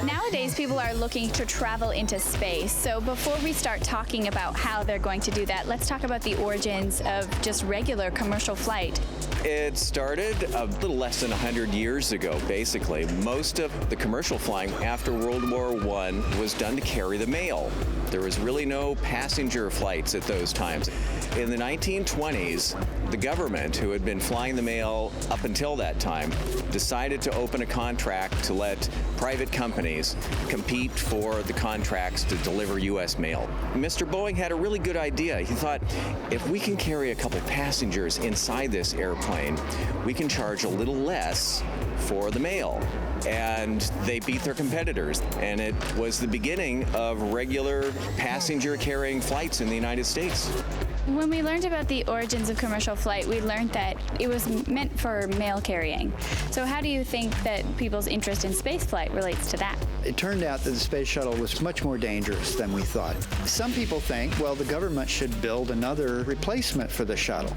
Nowadays, people are looking to travel into space. So before we start talking about how they're going to do that, let's talk about the origins of just regular commercial flight. It started a little less than 100 years ago, basically. Most of the commercial flying after World War I was done to carry the mail. There was really no passenger flights at those times. In the 1920s, the government, who had been flying the mail up until that time, decided to open a contract to let private companies compete for the contracts to deliver U.S. mail. Mr. Boeing had a really good idea. He thought, if we can carry a couple passengers inside this airplane, we can charge a little less for the mail. And they beat their competitors. And it was the beginning of regular passenger-carrying flights in the United States. When we learned about the origins of commercial flight, we learned that it was meant for mail carrying. So how do you think that people's interest in spaceflight relates to that? It turned out that the space shuttle was much more dangerous than we thought. Some people think, well, the government should build another replacement for the shuttle.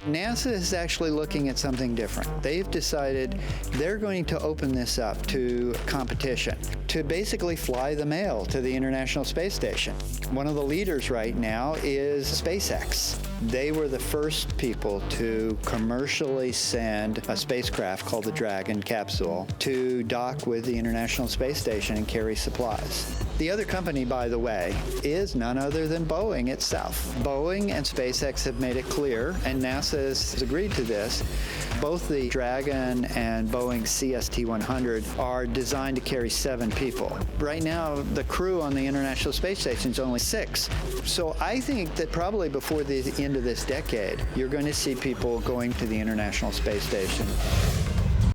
NASA is actually looking at something different. They've decided they're going to open this up to competition, to basically fly the mail to the International Space Station. One of the leaders right now is SpaceX. They were the first people to commercially send a spacecraft called the Dragon capsule to dock with the International Space Station and carry supplies. The other company, by the way, is none other than Boeing itself. Boeing and SpaceX have made it clear, and NASA has agreed to this. Both the Dragon and Boeing CST-100 are designed to carry 7 people. Right now, the crew on the International Space Station is only 6. So I think that probably before the end of this decade, you're going to see people going to the International Space Station.